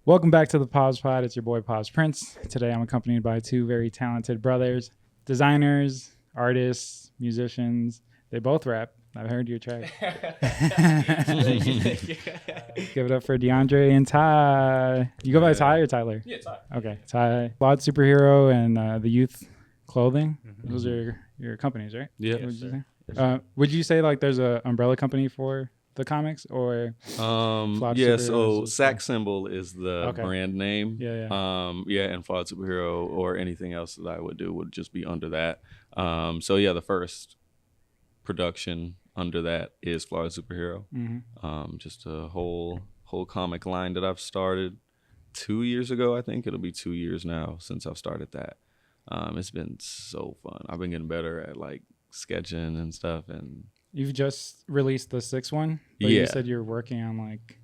Welcome back to the Pause Pod. It's your boy Pause Prince. Today I'm accompanied by two very talented brothers, designers, artists, musicians. They both rap. I've heard your track. Give it up for DeAndre and Ty. You go by Ty or Tyler? Yeah, Ty. Okay, Ty. Flawed Superhero and the Youth Clothing. Mm-hmm. Those are your companies, right? Yeah. Would you say like there's an umbrella company for the comics or so Sack Symbol is the brand name. And Flawed Superhero or anything else that I would do would just be under that. The first production under that is Flawed Superhero. Mm-hmm. Just a whole comic line that I've started 2 years ago. I think it'll be 2 years now since I've started that. It's been so fun. I've been getting better at like sketching and stuff. And you've just released the 6th one, but you said you're working on like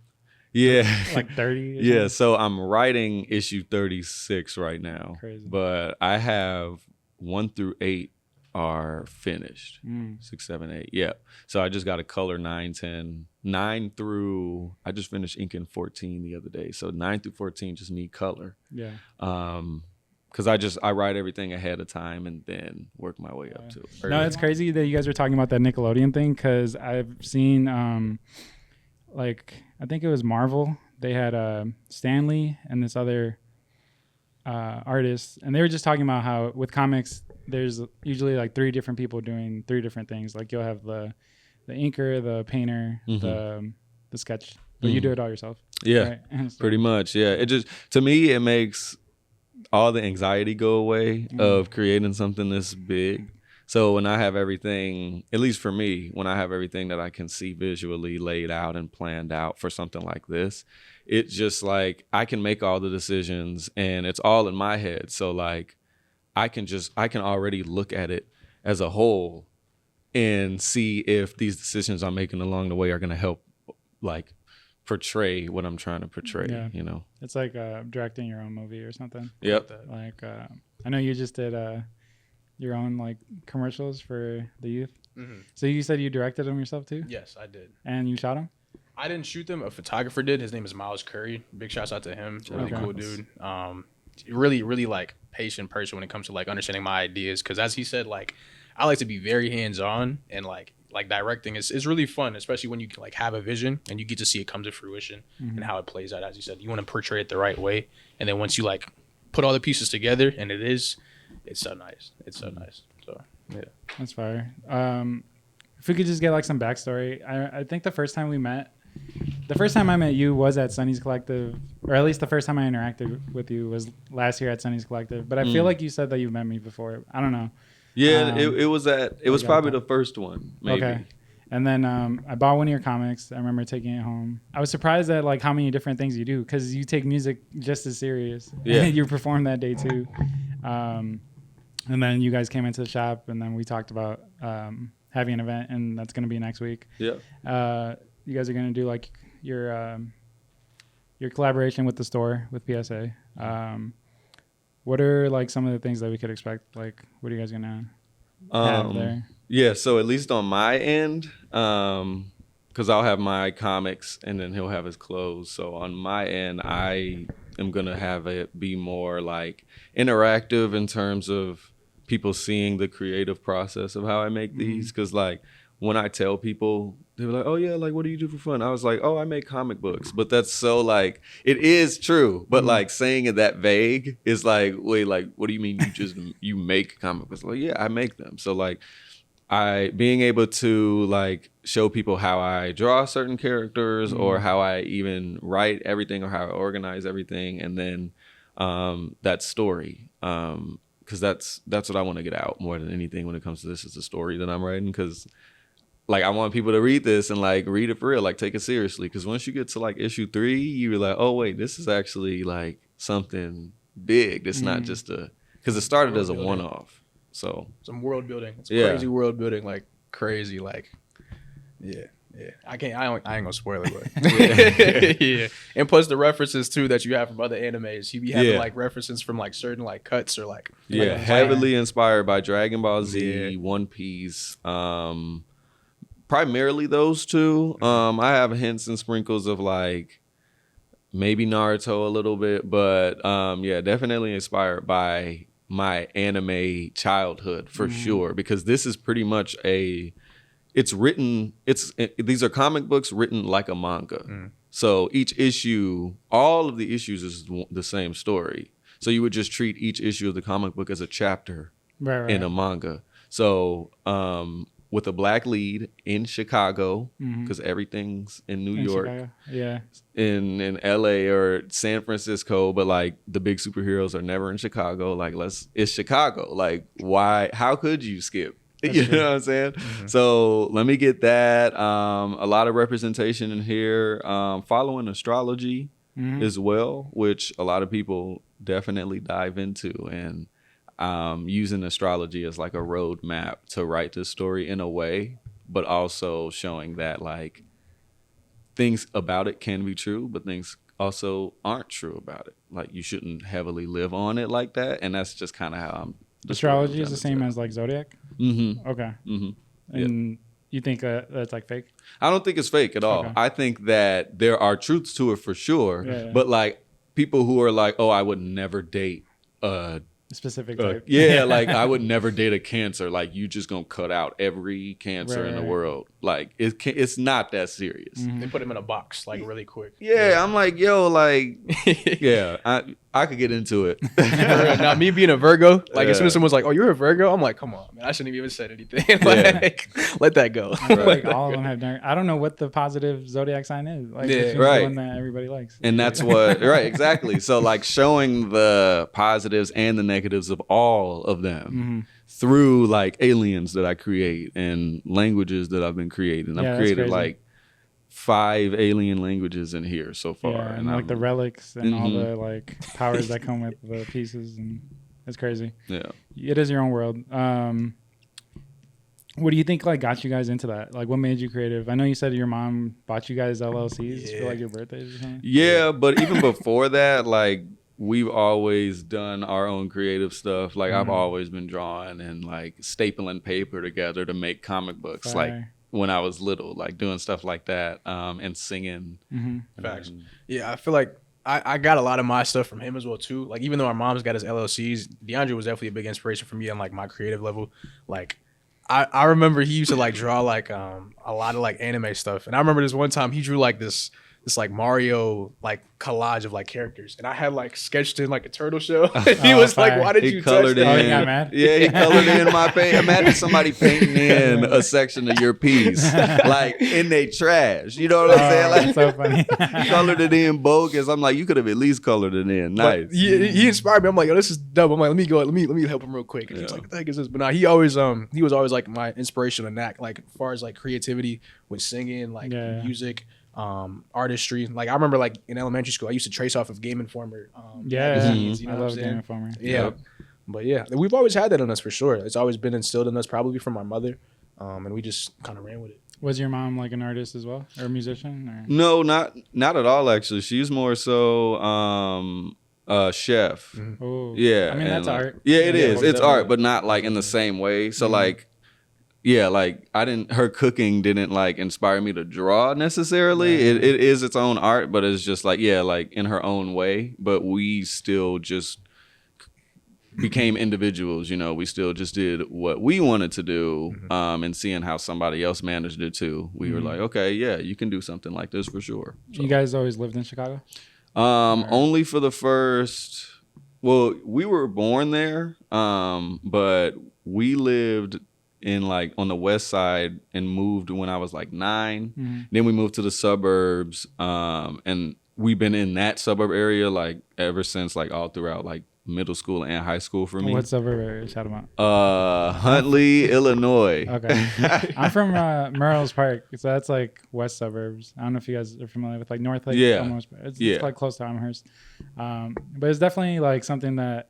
30. Yeah, so I'm writing issue 36 right now. Crazy. But I have 1 through 8 are finished. 6, 7, 8. Yeah. So I just got to color 9, 10, 9 through. I just finished inking 14 the other day. So 9 through 14 just need color. Yeah. Because I write everything ahead of time and then work my way up to it. No, it's crazy that you guys were talking about that Nickelodeon thing because I've seen, I think it was Marvel. They had Stanley and this other artist, and they were just talking about how with comics, there's usually like 3 different people doing 3 different things. Like you'll have the inker, the painter, the sketch, but you do it all yourself. Yeah, right? Pretty much. Yeah, it just, to me, it makes all the anxiety go away of creating something this big. So when I have everything, at least for me, when I have everything that I can see visually laid out and planned out for something like this, it's just like I can make all the decisions and it's all in my head. So like I can already look at it as a whole and see if these decisions I'm making along the way are going to help like portray what I'm trying to portray, you know. It's like directing your own movie or something. Yep. Like I know you just did your own like commercials for the youth. Mm-hmm. So you said you directed them yourself too? Yes, I did. And you shot them? I didn't shoot them. A photographer did. His name is Miles Curry. Big shouts out to him. Really cool dude. Really, really like patient person when it comes to like understanding my ideas. Because as he said, like I like to be very hands on and like directing is really fun, especially when you like have a vision and you get to see it come to fruition and how it plays out. As you said, you want to portray it the right way, and then once you like put all the pieces together, and it's so nice. It's so nice. So yeah, that's fire. If we could just get like some backstory, I think the first time I met you was at Sunny's Collective, or at least the first time I interacted with you was last year at Sunny's Collective. But I feel like you said that you've met me before. I don't know. Yeah, it was probably the first one, maybe. Okay. And then I bought one of your comics. I remember taking it home. I was surprised at like how many different things you do because you take music just as serious. Yeah. You performed that day too. And then you guys came into the shop and then we talked about having an event, and that's going to be next week. Yeah. You guys are going to do like your collaboration with the store with PSA. What are like some of the things that we could expect? Like, what are you guys gonna have there? Yeah, so at least on my end, because I'll have my comics and then he'll have his clothes. So on my end, I am gonna have it be more like interactive in terms of people seeing the creative process of how I make these. Because like when I tell people, they were like, "Oh yeah, like what do you do for fun?" I was like, "Oh, I make comic books." But that's so like it is true, but like saying it that vague is like, wait, like what do you mean you make comic books? Like, yeah, I make them. So like being able to like show people how I draw certain characters or how I even write everything or how I organize everything, and then that story. Because that's what I want to get out more than anything when it comes to this is the story that I'm writing. Because like I want people to read this and like read it for real, like take it seriously. Because once you get to like issue 3, you're like, oh wait, this is actually like something big. It's not just because it started as a one-off. So some world building. It's crazy world building, like crazy, like yeah. I ain't gonna spoil it, but yeah. And plus the references too that you have from other animes. You be having like references from like certain like cuts or like heavily inspired by Dragon Ball Z, One Piece. Primarily those two. I have hints and sprinkles of like maybe Naruto a little bit, but yeah, definitely inspired by my anime childhood for sure, because this is pretty much these are comic books written like a manga. So each issue, all of the issues is the same story. So you would just treat each issue of the comic book as a chapter in a manga. So with a black lead in Chicago, because everything's in New York, Chicago. in LA or San Francisco, but like the big superheroes are never in Chicago. Like it's Chicago. Like how could you skip? You know what I'm saying? So let me get that. A lot of representation in here. Following astrology as well, which a lot of people definitely dive into, and using astrology as like a roadmap to write this story in a way, but also showing that like things about it can be true, but things also aren't true about it. Like you shouldn't heavily live on it like that. And that's just kind of how I'm. Astrology is the same as like zodiac? Okay. And you think that's like fake? I don't think it's fake at all. I think that there are truths to it for sure. But like people who are like, oh, I would never date a specific type. Like I would never date a Cancer. Like you just gonna cut out every Cancer in the world. Like it's not that serious. They put him in a box like really quick. I'm like, yo, like I could get into it. Now me being a Virgo, like as soon as someone's like, oh, you're a Virgo, I'm like, come on, man, I shouldn't have even said anything. Like, let that go. I feel like all of them have I don't know what the positive zodiac sign is. Like it's the one that everybody likes. And that's what exactly. So like showing the positives and the negatives of all of them through like aliens that I create and languages that I've been creating. I've created like 5 alien languages in here so far. Yeah, and like the relics and all the like powers that come with the pieces, and it's crazy. Yeah. It is your own world. What do you think like got you guys into that? Like what made you creative? I know you said your mom bought you guys LLCs for like your birthdays or something. Yeah, but even before that, like we've always done our own creative stuff. Like I've always been drawing and like stapling paper together to make comic books. Like when I was little, like doing stuff like that, and singing. Facts. Yeah, I feel like I got a lot of my stuff from him as well too. Like even though our moms got his LLCs, DeAndre was definitely a big inspiration for me on like my creative level. Like I remember he used to like draw like a lot of like anime stuff, and I remember this one time he drew like this like Mario like collage of like characters, and I had like sketched in like a turtle shell. He was like, "Why did you touch that?" Oh, he got mad? Yeah, he colored in my paint. Imagine somebody painting in a section of your piece, like in they trash. You know what I'm saying? Like, so funny. He colored it in bogus. I'm like, you could have at least colored it in. Nice. But he inspired me. I'm like, yo, this is dope. I'm like, let me help him real quick. And he's like, what the heck is this? But now he was always like my inspiration in that, like as far as like creativity with singing, like music. Artistry. Like I remember like in elementary school I used to trace off of Game Informer magazines, you know I love Game Informer. But yeah, we've always had that on us for sure. It's always been instilled in us, probably from our mother, and we just kind of ran with it. Was your mom like an artist as well, or a musician? Or? No, not at all actually. She's more so chef. Oh yeah, I mean that's like, art. Yeah, it is. It's art, but not like in the same way. So like yeah, like her cooking didn't like inspire me to draw necessarily. It is its own art, but it's just like, like in her own way. But we still just became individuals, you know. We still just did what we wanted to do, and seeing how somebody else managed it too. We were like, okay, yeah, you can do something like this for sure. So, you guys always lived in Chicago? Only for the first, well, we were born there, but we lived in like on the west side and moved when I was like 9. Then we moved to the suburbs, and we've been in that suburb area like ever since, like all throughout like middle school and high school for me. What suburb area? Shout them out. Huntley, Illinois. Okay. I'm from Merrill's Park, so that's like west suburbs. I don't know if you guys are familiar with like North Lake. It's like close to Amherst, but it's definitely like something that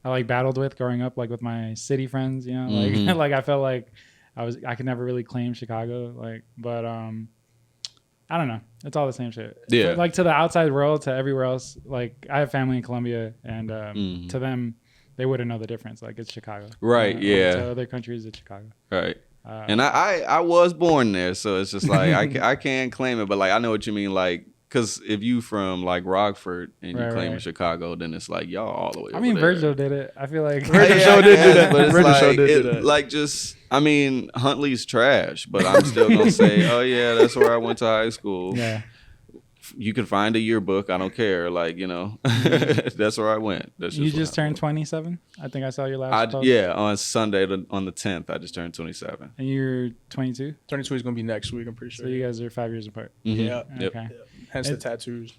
I like battled with growing up, like with my city friends, you know, like like I felt like I could never really claim Chicago, like, but I don't know, it's all the same shit. Yeah, like to the outside world, to everywhere else, like I have family in Colombia, and to them, they wouldn't know the difference. Like it's Chicago, right? To other countries, it's Chicago, right? And I was born there, so it's just like I can't claim it, but like I know what you mean, like because if you from like Rockford and you Right, claim right. Chicago, then it's like y'all all the way. I mean, over there. Virgil did it. I feel like Virgil show did do that. But it's Virgil show like, did do that. like just, I mean, Huntley's trash, but I'm still gonna say, oh yeah, that's where I went to high school. Yeah. You can find a yearbook. I don't care. Like, that's where I went. That's You what just turned happened. 27. I think I saw your last post. Yeah, on Sunday on the 10th, I just turned 27. And you're 22. 22 is gonna be next week. I'm pretty So sure. you guys are 5 years apart. Mhm. Yeah. Yep. Okay. Hence the It's- tattoos.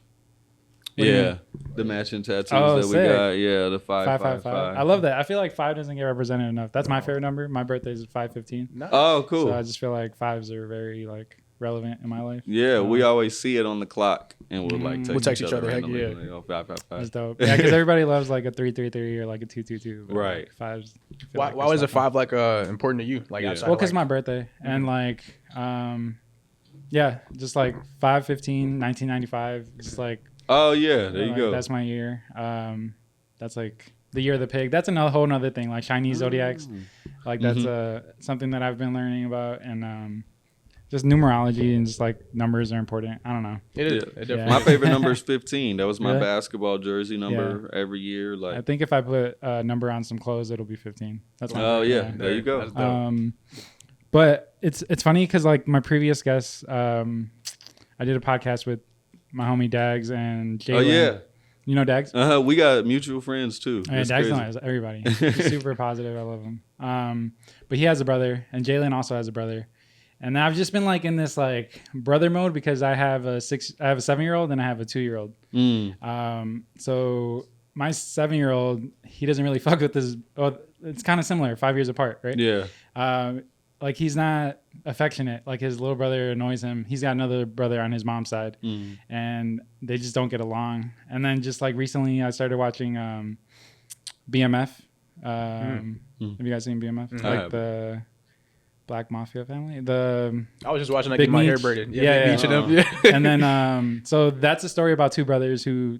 What do you Yeah, mean? the matching tattoos Oh, that we sick. got. Yeah, the 555. I love that. I feel like 5 doesn't get represented enough. That's my favorite number. My birthday is 5/15. Nice. Oh, cool. So I just feel like 5s are very like relevant in my life. Yeah, we always see it on the clock, and we'll like We'll text each other, heck randomly, yeah. like, oh, 555. That's dope. Yeah, because everybody loves like a 333 or like a 222. but, Right. Like, 5s. I feel Why like was it's a not fun. 5 like important to you? Like Yeah. outside Well, of, because like, my birthday and like yeah, just like 5/15, 1995. Just like Oh yeah, there you like, go. That's my year. That's like the year of the pig. That's another whole nother thing. Like Chinese zodiacs. Like that's something that I've been learning about, and just numerology and just like numbers are important. I don't know. It is. Yeah. It definitely. My favorite number is 15. That was my Really? basketball jersey number every year. I Like, think if I put a number on some clothes, it'll be 15. That's my oh favorite, yeah, there you go. That's dope. But it's funny because like my previous guests, I did a podcast with my homie Dags and Jalen. Oh yeah, You know Dags? we got mutual friends too. Yeah, It's Dags crazy. knows everybody. He's super positive. I love him. But he has a brother, and Jalen also has a brother. And I've just been like in this like brother mode because I have a 7-year-old and I have a 2-year-old. So my 7-year-old, he doesn't really fuck with this. Oh, it's kind of similar, 5 years apart, right? Yeah. Like he's not affectionate. Like his little brother annoys him. He's got another brother on his mom's side, and they just don't get along. And then just like recently, I started watching BMF. Have you guys seen BMF? I Like have. the Black Mafia family. I was just watching that Big get my hair Meech. braided. Yeah, Big Meech and yeah. them. Yeah. And then so that's a story about two brothers who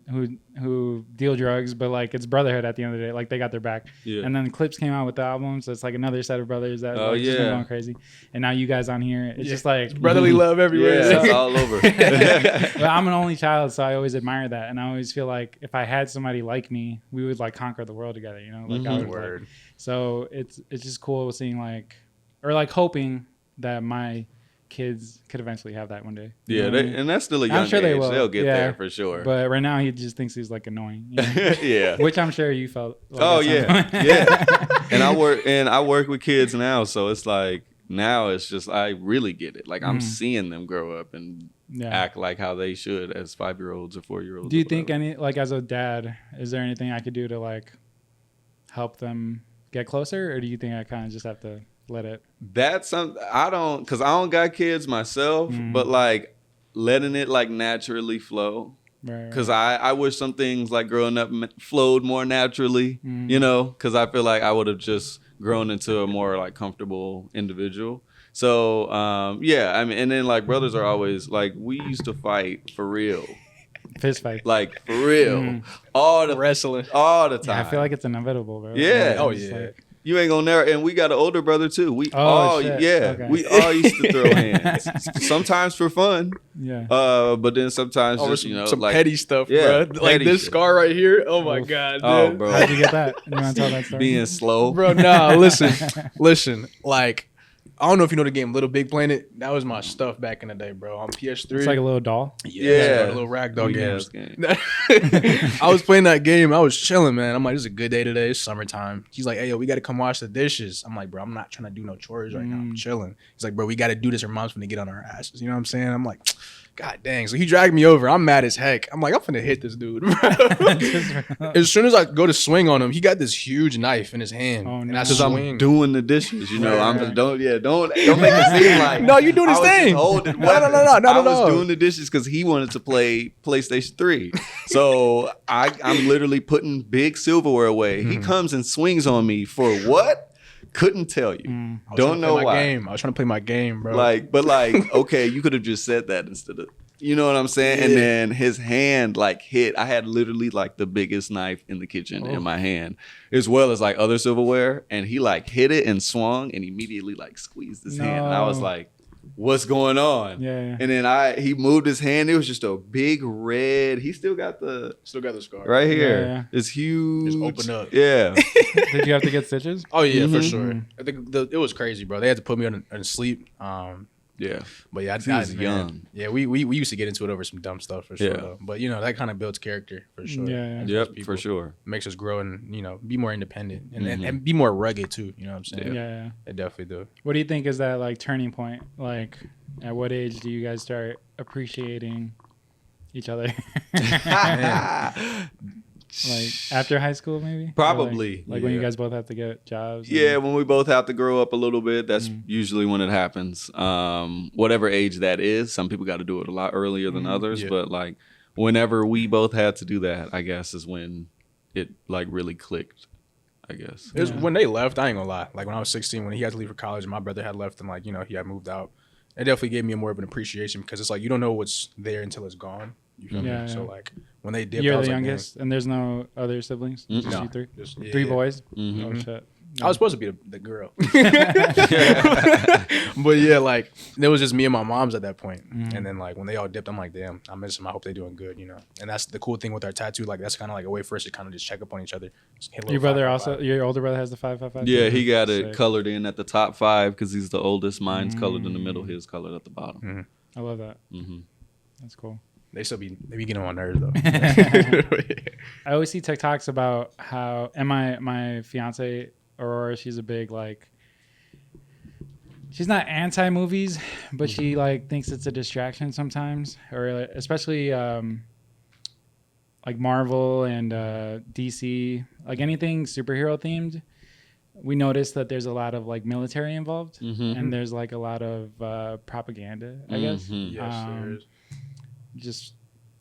deal drugs, but like it's brotherhood at the end of the day. Like they got their back. Yeah. And then Clips came out with the album, so it's like another set of brothers that Oh, like, just been yeah. going crazy. And now you guys on here, it's just like Brotherly love everywhere. Yeah, it's all over. But I'm an only child, so I always admire that, and I always feel like if I had somebody like me, we would like conquer the world together. You know, like I would. Word. Like, so it's just cool seeing like, or like hoping that my kids could eventually have that one day. You Yeah, know what I mean? and that's still a I'm young sure they age. will. They'll get Yeah. there for sure. But right now, he just thinks he's like annoying. You know? Yeah. Which I'm sure you felt. Like Oh at some yeah, point. yeah. And I work with kids now, so it's like now it's just I really get it. Like I'm seeing them grow up and Yeah. act like how they should as 5-year-olds or 4-year-olds. Do you or think whatever. like as a dad, is there anything I could do to like help them get closer, or do you think I kind of just have to let it? That's something I don't, cause I don't got kids myself, but like letting it like naturally flow. Right. Cause I wish some things like growing up flowed more naturally, you know, cause I feel like I would have just grown into a more like comfortable individual. So, yeah, I mean, and then like brothers are always like, we used to fight for real, Fist fight. like for real, all the Wrestling. all the time. Yeah, I feel like it's inevitable, bro. Yeah. Oh, It's yeah. like- you ain't gonna never. And we got an older brother too. We Oh, all, shit. yeah, Okay. we all used to throw hands. Sometimes for fun, yeah. but then sometimes Over just some like petty stuff, Yeah, bro. Like petty this shit. scar right here. Oh my Oof. god, oh, dude. bro, How'd you get that? You want to tell that story? being slow, Bro, nah, listen. Like, I don't know if you know the game Little Big Planet. That was my stuff back in the day, bro. On PS3. It's like a little doll. Yeah. bro, little ragdoll Yes, games. game. I was playing that game. I was chilling, man. I'm like, this is a good day today. It's summertime. He's like, hey, yo, we got to come wash the dishes. I'm like, bro, I'm not trying to do no chores right now. I'm chilling. He's like, bro, we got to do this or mom's going to get on our asses. You know what I'm saying? I'm like, God dang. So he dragged me over. I'm mad as heck. I'm like, I'm finna hit this dude. As soon as I go to swing on him, he got this huge knife in his hand. Oh, And no. I Because swing. I'm doing the dishes, you know. Right, I'm right. don't make it seem like No, you doing his I was just thing. holding No, no, no, no, not I at was all. doing the dishes because he wanted to play PlayStation 3. So I'm literally putting big silverware away. He comes and swings on me for what? Couldn't tell you. I was Don't trying to know play my why. game. I was trying to play my game, bro. Okay, you could have just said that instead of, you know what I'm saying? And then his hand like hit. I had literally like the biggest knife in the kitchen in my hand, as well as like other silverware. And he like hit it and swung and immediately like squeezed his hand. And I was No. like, what's going on? Yeah. And then he moved his hand. It was just a big red. He still got the scar right here. Yeah. It's huge. Just open up. Yeah. Did you have to get stitches? Oh yeah, for sure. I think it was crazy, bro. They had to put me on sleep. Yeah. But yeah, he was young. Yeah, we used to get into it over some dumb stuff for sure. Yeah. Though. But that kind of builds character for sure. Yeah. Yep, for sure. Makes us grow and be more independent and be more rugged too. You know what I'm saying? Yeah. It definitely do. What do you think is that like turning point? Like, at what age do you guys start appreciating each other? Like after high school, maybe? Probably. Like when you guys both have to get jobs? Yeah, when we both have to grow up a little bit, that's usually when it happens. Whatever age that is, some people got to do it a lot earlier than others, but like whenever we both had to do that, I guess is when it like really clicked, I guess. It was when they left, I ain't gonna lie. Like when I was 16, when he had to leave for college and my brother had left and like, he had moved out, it definitely gave me more of an appreciation because it's like you don't know what's there until it's gone. You feel me? So like when they dipped, you're I was the like, youngest, and there's no other siblings. Just you three. Three boys. Mm-hmm. Oh shit. I was supposed to be the girl, but yeah, like it was just me and my mom's at that point. And then like when they all dipped, I'm like, damn, I miss them. I hope they're doing good, And that's the cool thing with our tattoo. Like that's kind of like a way for us to kind of just check up on each other. Your brother also, your older brother has the 555. Yeah, he got it colored in at the top 5 because he's the oldest. Mine's colored in the middle. His colored at the bottom. I love that. That's cool. They be getting on my nerves though. I always see TikToks about how, and my fiance Aurora, she's a big like, she's not anti movies, but she like thinks it's a distraction sometimes, or especially like Marvel and DC, like anything superhero themed. We noticed that there's a lot of like military involved, and there's like a lot of propaganda, I guess. Yes, there is. Just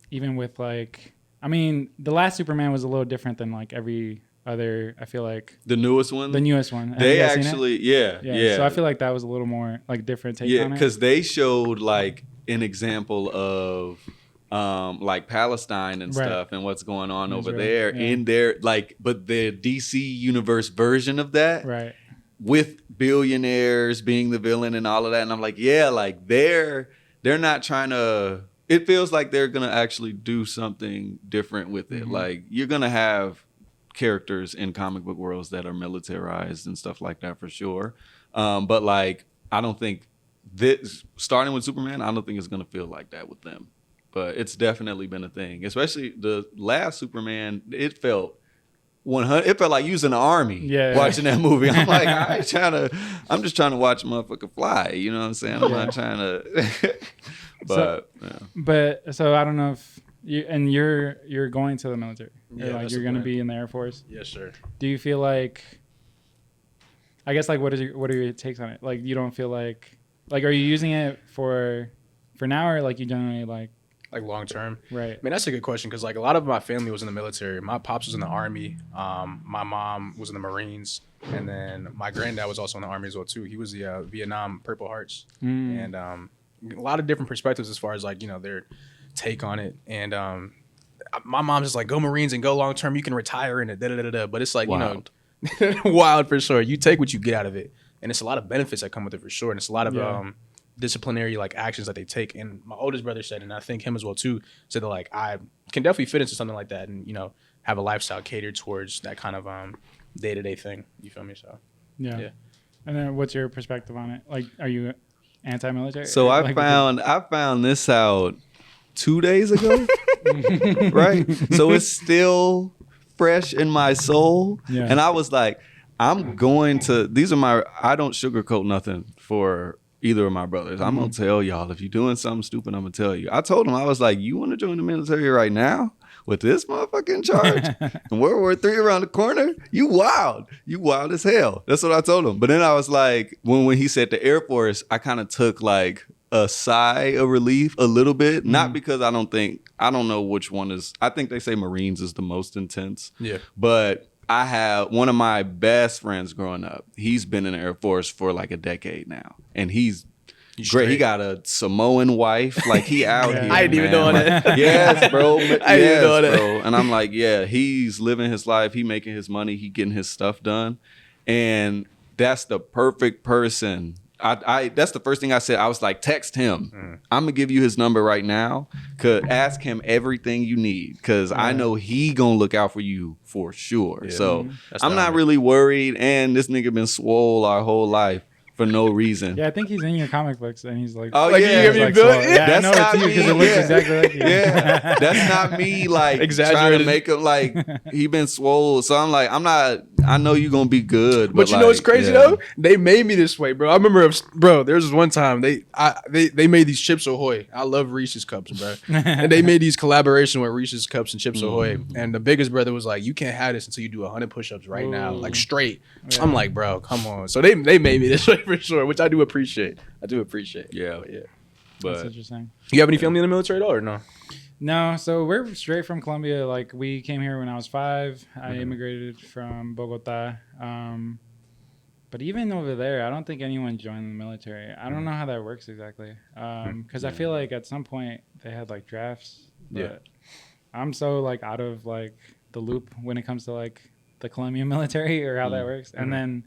even with like, I mean, the last Superman was a little different than like every other. I feel like the newest one. They actually, yeah. So I feel like that was a little more like different take on it. Yeah, because they showed like an example of like Palestine and stuff and what's going on over there in their like, but the DC universe version of that, right? With billionaires being the villain and all of that, and I'm like, yeah, like they're not trying to. It feels like they're gonna actually do something different with it. Like you're gonna have characters in comic book worlds that are militarized and stuff like that for sure. But like, I don't think this starting with Superman, I don't think it's gonna feel like that with them. But it's definitely been a thing, especially the last Superman. It felt 100. It felt like using the army. Watching that movie, I'm like, I'm just trying to watch a motherfucker fly. You know what I'm saying? I'm not trying to. But so I don't know if you're going to the military. Like you're going to be in the Air Force. Yes, sir. Do you feel like? I guess like what are your takes on it? Like you don't feel like are you using it for now, or like you generally like long term? Right. I mean, that's a good question because like a lot of my family was in the military. My pops was in the Army. My mom was in the Marines, and then my granddad was also in the Army as well too. He was the Vietnam Purple Hearts, and a lot of different perspectives as far as like their take on it. And my mom's just like, go Marines and go long term. You can retire in it. But it's like wild. Wild for sure. You take what you get out of it, and it's a lot of benefits that come with it for sure. And it's a lot of disciplinary like actions that they take. And my oldest brother said, and I think him as well too, said that like I can definitely fit into something like that, and have a lifestyle catered towards that kind of day-to-day thing. You feel me? So yeah. And then what's your perspective on it? Like, are you anti-military? So I found this out 2 days ago, right? So it's still fresh in my soul, and I was like, I'm going to. I don't sugarcoat nothing for either of my brothers. I'm gonna tell y'all if you're doing something stupid, I'm gonna tell you. I told him, I was like, you want to join the military right now with this motherfucker in charge and World War III around the corner? You wild as hell. That's what I told him. But then I was like, when he said the Air Force, I kind of took like a sigh of relief a little bit. Not because I don't know which one is. I think they say Marines is the most intense. Yeah. But I have one of my best friends growing up. He's been in the Air Force for like a decade now, and he's great. Straight. He got a Samoan wife. Like he out here. I didn't even know that. Yes, bro. I didn't even know that. Bro. And I'm like, yeah, he's living his life. He making his money. He getting his stuff done, and that's the perfect person. I that's the first thing I said. I was like, text him. I'm gonna give you his number right now. Could ask him everything you need, because I know he gonna look out for you for sure. So I'm not really worried. And this nigga been swole our whole life for no reason. Yeah, I think he's in your comic books, and he's like, oh like, yeah, you give me like, good. yeah, That's I know not it's you because me. it looks Yeah. exactly like you. Yeah, that's not me like trying to Exaggerated. make him like he been swole. So I'm like, I'm not. I know you gonna be good, But you know what's crazy though? They made me this way, bro. I remember, bro. There was one time they made these Chips Ahoy. I love Reese's cups, bro. And they made these collaboration with Reese's cups and Chips Ahoy. And the biggest brother was like, "You can't have this until you do 100 push-ups right now, like straight." Yeah. I'm like, bro, come on. So they made me this way for sure, which I do appreciate. Yeah, That's but interesting. You have any family in the military at all, or no? No, so we're straight from Colombia. Like, we came here when I was 5. I immigrated from Bogota. But even over there, I don't think anyone joined the military. I don't know how that works exactly. Because I feel like at some point they had like drafts. But I'm so like out of like the loop when it comes to like the Colombian military or how that works. And then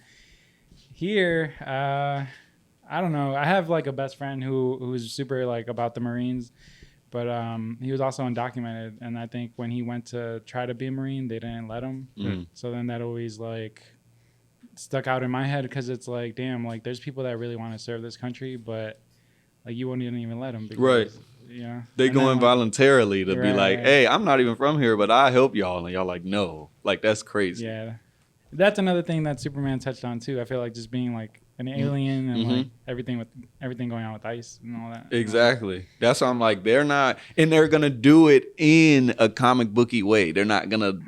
here, I don't know. I have like a best friend who's super like about the Marines. But he was also undocumented, and I think when he went to try to be a Marine, they didn't let him. So then that always like stuck out in my head, because it's like, damn, like there's people that really want to serve this country, but like you wouldn't even let them. Because, right. You know, they and go then, in voluntarily to be like, right. hey, I'm not even from here, but I help y'all, and y'all like, no, like that's crazy. Yeah, that's another thing that Superman touched on too. I feel like just being like an alien and like everything going on with ICE and all that. Exactly. That's why I'm like, they're not, and they're gonna do it in a comic booky way. They're not gonna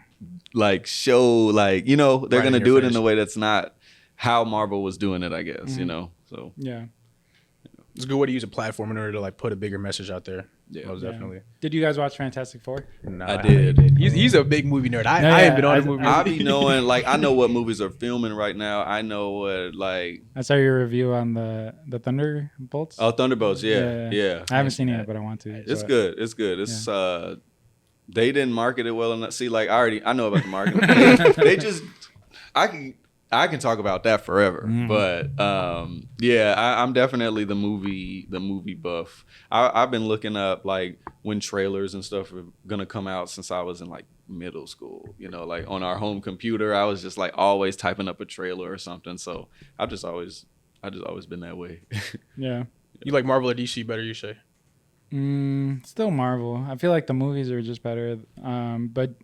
like show like, you know, they're gonna do it in a way that's not how Marvel was doing it, I guess. You know, so Yeah. It's a good way to use a platform in order to like put a bigger message out there. Yeah. Most definitely. Did you guys watch Fantastic Four? No, I did. He's a big movie nerd. I No, ain't yeah, been on a movie. I be knowing, like, I know what movies are filming right now. I know what, like, I saw your review on the Thunderbolts. oh, Thunderbolts, yeah. I haven't seen it yet, but I want to. It's good. It's good. It's they didn't market it well enough. See, like I know about the marketing. they just I can talk about that forever. But I'm definitely the movie buff. I've been looking up like when trailers and stuff are gonna come out since I was in like middle school. You know, like on our home computer, I was just like always typing up a trailer or something. So I just always been that way. Yeah. You like Marvel or DC better, you say? Still Marvel. I feel like the movies are just better. But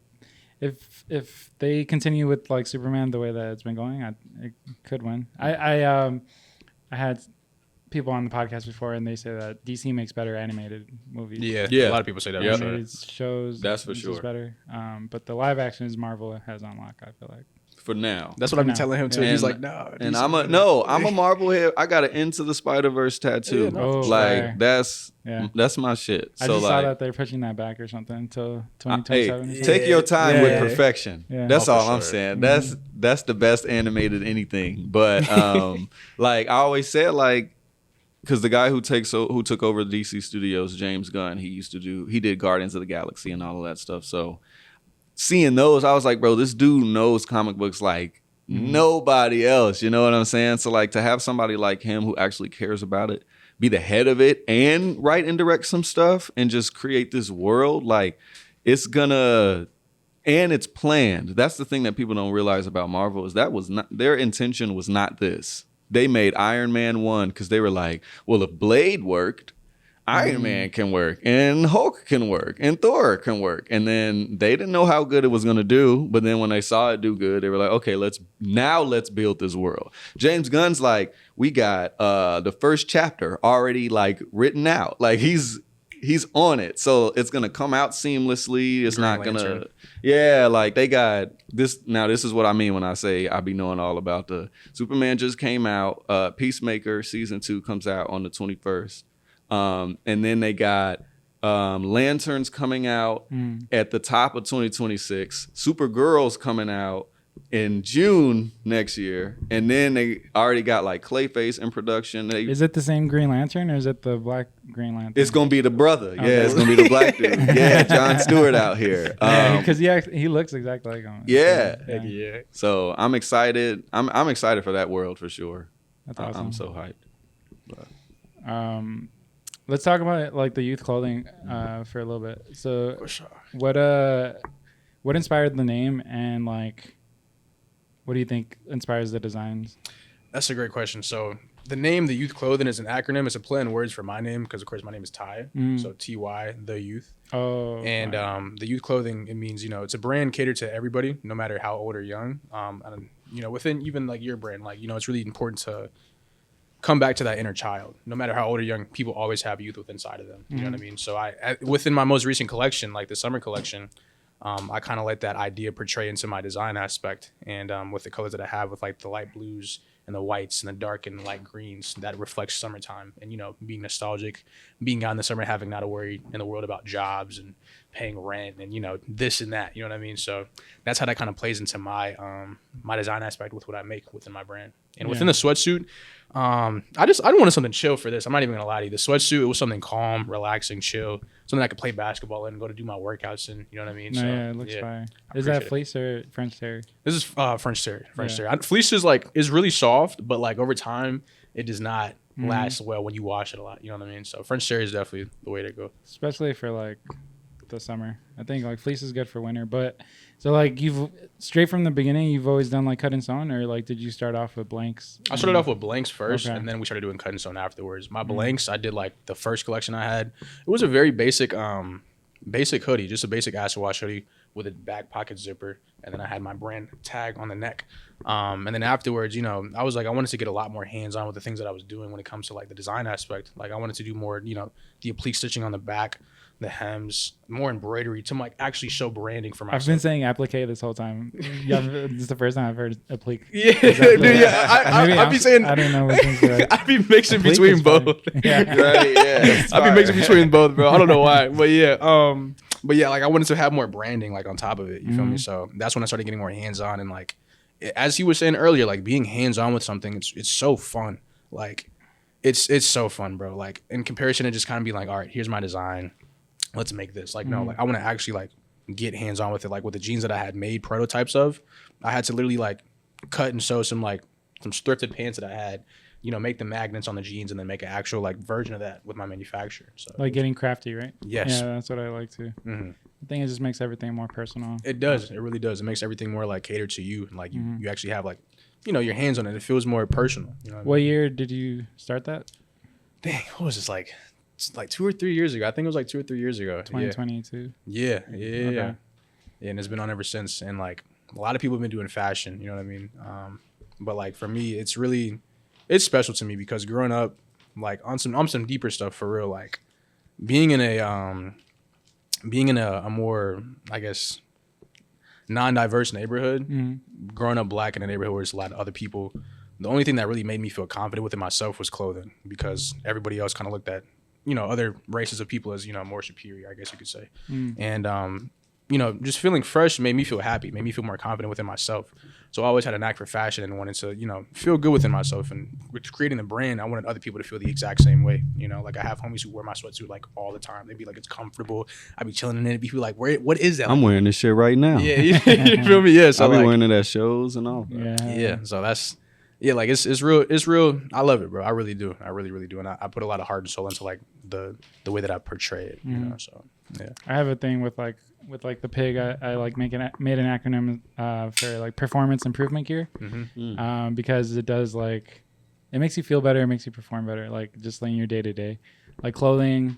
if they continue with like Superman the way that it's been going, it could win. I had people on the podcast before, and they say that DC makes better animated movies. Yeah. A lot of people say that. Yep. For sure. Animated shows. That's for is sure. just better. But the live action is Marvel has on lock, I feel like. For now. That's what I've been telling him too. And- He's like, no. And I'm a Marvel head. I got an Into the Spider-Verse tattoo. Yeah, no, for like sure. that's my shit. I So just saw like, that they're pushing that back or something until hey, 2027. or take your time Yeah. with perfection. Yeah. That's Oh, for all I'm sure. saying. That's the best animated anything. But like I always said, like, because the guy who took over the DC Studios, James Gunn, he did Guardians of the Galaxy and all of that stuff. So seeing those, I was like, bro, this dude knows comic books like nobody else. You know what I'm saying? So like to have somebody like him who actually cares about it, be the head of it, and write and direct some stuff and just create this world, like it's gonna, and it's planned. That's the thing that people don't realize about Marvel, is that was not their intention. Was not this. They made Iron Man 1 because they were like, well, if Blade worked, Iron Man can work, and Hulk can work, and Thor can work. And then they didn't know how good it was going to do. But then when they saw it do good, they were like, okay, let's build this world. James Gunn's like, we got the first chapter already like written out. Like he's on it. So it's going to come out seamlessly. It's Green not going to, Lantern. like they got this. Now, this is what I mean when I say I be knowing all about the Superman just came out. Peacemaker season 2 comes out on the 21st. And then they got Lanterns coming out at the top of 2026. Supergirl's coming out in June next year. And then they already got like Clayface in production. Is it the same Green Lantern or is it the black Green Lantern? It's going to be the brother. Okay. Yeah, it's going to be the black dude. Yeah, Jon Stewart out here. Because he looks exactly like him. Yeah. So I'm excited. I'm excited for that world for sure. That's awesome. I'm so hyped. But. Let's talk about like the youth clothing for a little bit. So what inspired the name, and like what do you think inspires the designs? That's a great question. So the name, the youth clothing, is an acronym. It's a play on words for my name because, of course, my name is Ty. So Ty, the youth. Oh. And the youth clothing, it means, it's a brand catered to everybody, no matter how old or young. And, within even like your brand, like, it's really important to come back to that inner child. No matter how old or young, people always have youth within inside of them. You know what I mean? So within my most recent collection, like the summer collection, I kind of let that idea portray into my design aspect. And with the colors that I have, with like the light blues and the whites and the dark and light greens, that reflects summertime. And, being nostalgic, being out in the summer, having not a worry in the world about jobs and paying rent and, this and that, you know what I mean? So that's how that kind of plays into my my design aspect with what I make within my brand. And within the sweatsuit, I wanted something chill for this. I'm not even gonna lie to you. The sweatsuit, it was something calm, relaxing, chill, something I could play basketball in and go to do my workouts in. You know what I mean? No, so, yeah, it looks fire. Is that fleece or French terry? This is French terry. Fleece is really soft, but like over time, it does not last well when you wash it a lot. You know what I mean? So French terry is definitely the way to go. Especially for like the summer. I think like fleece is good for winter, but so like you've straight from the beginning you've always done like cut and sewn, or like did you start off with blanks? I started off with blanks first, and then we started doing cut and sewn afterwards. My blanks, I did like the first collection I had. It was a very basic hoodie, just a basic acid wash hoodie with a back pocket zipper, and then I had my brand tag on the neck. And then afterwards, I was like, I wanted to get a lot more hands-on with the things that I was doing when it comes to like the design aspect. Like I wanted to do more, the applique stitching on the back, the hems, more embroidery to like actually show branding for myself. I've been saying applique this whole time. Yeah, this is the first time I've heard applique. Yeah, dude, yeah. I'd be saying, I don't know what things are. I'd be mixing between both. Yeah. Right, yeah. I'd be mixing between both, bro. I don't know why, but yeah. Like I wanted to have more branding like on top of it. You feel me? So that's when I started getting more hands-on, and like as he was saying earlier, like being hands-on with something, it's so fun. Like it's so fun, bro. Like in comparison to just kind of being like, all right, here's my design, let's make this. Like no, like I want to actually like get hands-on with it. Like with the jeans that I had made prototypes of, I had to literally like cut and sew some thrifted pants that I had, make the magnets on the jeans and then make an actual like version of that with my manufacturer. So like getting crafty, right? Yes. Yeah, that's what I like too. I think it just makes everything more personal. It does. It really does. It makes everything more like catered to you, and like you actually have like, your hands on it. It feels more personal. What year did you start that? Dang, what was this like? It's like 2 or 3 years ago. I think it was like 2 or 3 years ago. 2022. Yeah. Yeah, and it's been on ever since. And like a lot of people have been doing fashion. You know what I mean? But like for me, it's special to me because growing up, like on some deeper stuff for real, like being in a more, I guess, non-diverse neighborhood, growing up black in a neighborhood where there's a lot of other people, the only thing that really made me feel confident within myself was clothing, because everybody else kind of looked at, other races of people as, more superior, I guess you could say. And, just feeling fresh made me feel happy, made me feel more confident within myself. So I always had a knack for fashion and wanted to, feel good within myself. And with creating the brand, I wanted other people to feel the exact same way. Like I have homies who wear my sweatsuit like all the time. They'd be like, it's comfortable. I'd be chilling in it. People like, what is that? I'm wearing this shit right now. Yeah, you feel me? Yeah. So I'll be wearing it at shows and all. Yeah. So that's, like it's real. I love it, bro. I really do. I really, really do. And I put a lot of heart and soul into like the way that I portray it. So yeah. I have a thing with the pig. I like made an acronym for like performance improvement gear, because it does it makes you feel better, it makes you perform better, like just in your day to day. Like clothing,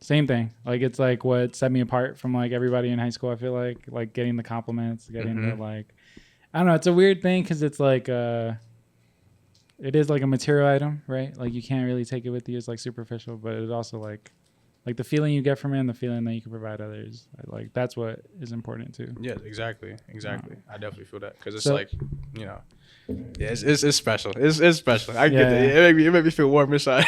same thing. Like it's like what set me apart from like everybody in high school. I feel like getting the compliments, getting the like, I don't know. It's a weird thing because it's like it is like a material item, right? Like you can't really take it with you. It's like superficial, but it's also like the feeling you get from it and the feeling that you can provide others. Like that's what is important too. Yeah, exactly. I definitely feel that because it's it's special. It's special. I get that. It made me feel warm inside.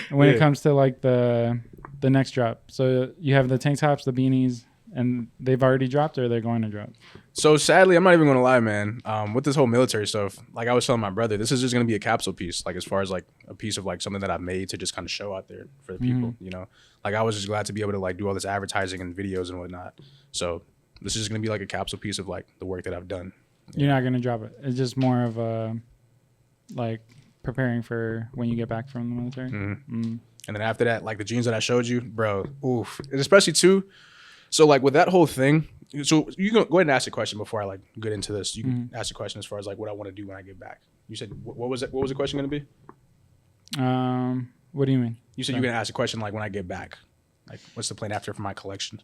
When it comes to like the next drop, so you have the tank tops, the beanies, and they've already dropped, or they're going to drop? So sadly, I'm not even gonna lie, man. With this whole military stuff, like I was telling my brother, this is just gonna be a capsule piece, like as far as like a piece of like something that I've made to just kind of show out there for the people, Like I was just glad to be able to like do all this advertising and videos and whatnot. So this is just gonna be like a capsule piece of like the work that I've done. You're not gonna drop it. It's just more of a like preparing for when you get back from the military. And then after that, like the jeans that I showed you, bro, oof. And especially too, so like with that whole thing, so you can go ahead and ask a question before I like get into this. You can ask a question as far as like what I want to do when I get back. You said, what was it? What was the question going to be? What do you mean? You said you're going to ask a question like when I get back. Like what's the plan after for my collection?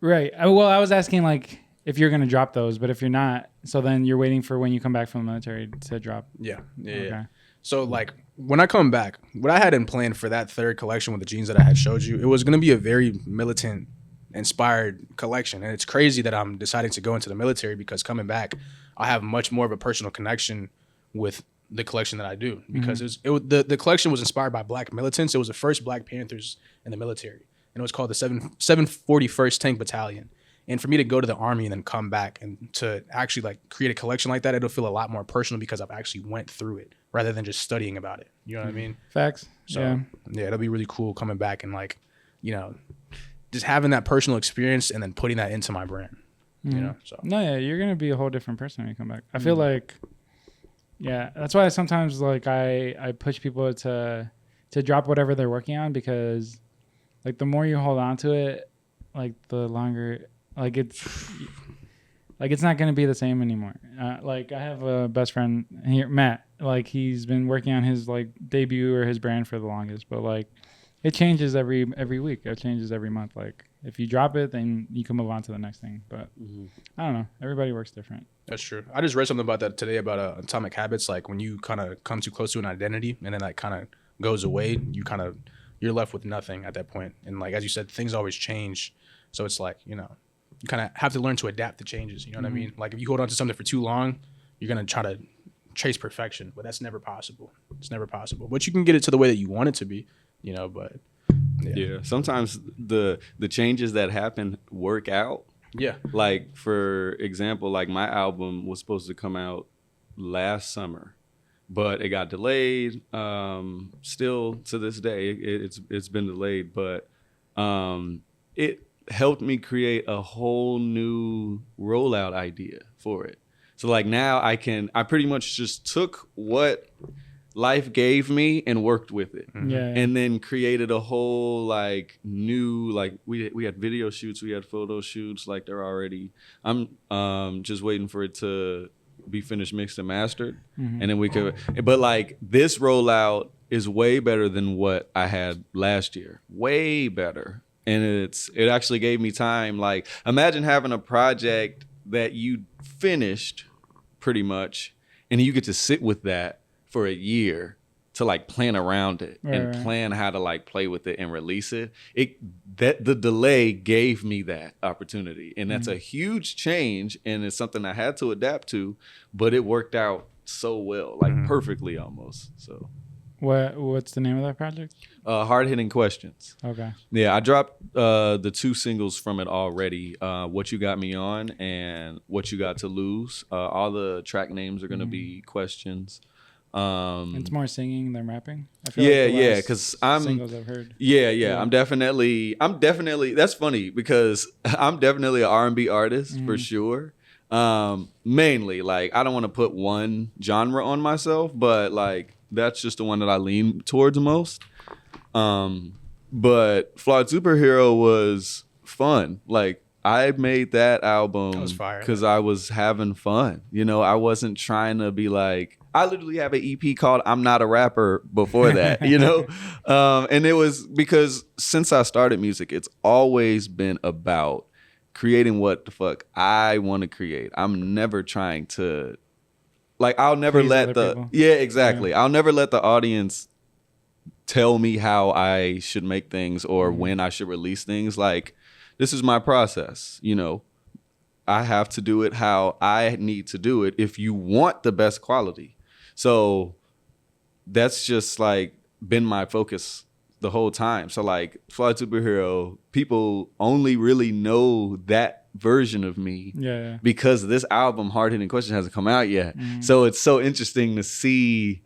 Right. Well, I was asking like if you're going to drop those, but if you're not, so then you're waiting for when you come back from the military to drop. Yeah. Okay. Yeah. So like when I come back, what I had in plan for that third collection with the jeans that I had showed you, it was going to be a very militant inspired collection. And it's crazy that I'm deciding to go into the military because coming back, I have much more of a personal connection with the collection that I do because the collection was inspired by Black militants. It was the first Black Panthers in the military. And it was called the 741st Tank Battalion. And for me to go to the Army and then come back and to actually like create a collection like that, it'll feel a lot more personal because I've actually went through it rather than just studying about it. You know what I mean? Facts. So yeah, it'll be really cool coming back and like, you know, just having that personal experience and then putting that into my brand. You know? So no, yeah, you're gonna be a whole different person when you come back. I feel like, yeah, that's why sometimes like I push people to drop whatever they're working on because like the more you hold on to it, like the longer like it's not gonna be the same anymore. Like I have a best friend here, Matt. Like he's been working on his like debut or his brand for the longest, but like it changes every week. It changes every month. Like if you drop it, then you can move on to the next thing. But I don't know. Everybody works different. That's true. I just read something about that today about atomic habits. Like when you kind of come too close to an identity and then that kind of goes away, you're left with nothing at that point. And like as you said, things always change. So it's like, you know, you kind of have to learn to adapt to changes. You know what I mean? Like if you hold on to something for too long, you're going to try to chase perfection, but that's never possible. It's never possible. But you can get it to the way that you want it to be, you know, but yeah. Sometimes the changes that happen work out. Yeah. Like for example, like my album was supposed to come out last summer, but it got delayed. Still to this day, it's been delayed, but it helped me create a whole new rollout idea for it. So like now I pretty much just took what life gave me and worked with it. And then created a whole like new, like we had video shoots, we had photo shoots, like they're already, I'm just waiting for it to be finished, mixed and mastered. And then we could, but like this rollout is way better than what I had last year. Way better. And it actually gave me time. Like imagine having a project that you finished pretty much and you get to sit with that for a year to like plan around it and plan how to like play with it and release it. That the delay gave me that opportunity. And that's a huge change and it's something I had to adapt to, but it worked out so well, like perfectly almost. So what's the name of that project? Hard Hitting Questions. Okay. Yeah, I dropped the 2 singles from it already. What You Got Me On and What You Got to Lose. All the track names are gonna be questions. It's more singing than rapping. I feel yeah, because I'm singles I've heard. Yeah. I'm definitely. That's funny because I'm definitely an R&B artist for sure. Mainly, like I don't want to put one genre on myself, but like that's just the one that I lean towards most. But Flawed Superhero was fun. Like I made that album because I was having fun. You know, I wasn't trying to be like, I literally have an EP called I'm Not a Rapper before that, you know? And it was because since I started music, it's always been about creating what the fuck I want to create. I'm never trying to, like, I'll never Please let other people. Yeah, exactly. Yeah. I'll never let the audience tell me how I should make things or when I should release things. Like, this is my process, you know? I have to do it how I need to do it if you want the best quality. So that's just like been my focus the whole time. So like Flawed Superhero, people only really know that version of me because this album, Hard Hitting Question, hasn't come out yet. So it's so interesting to see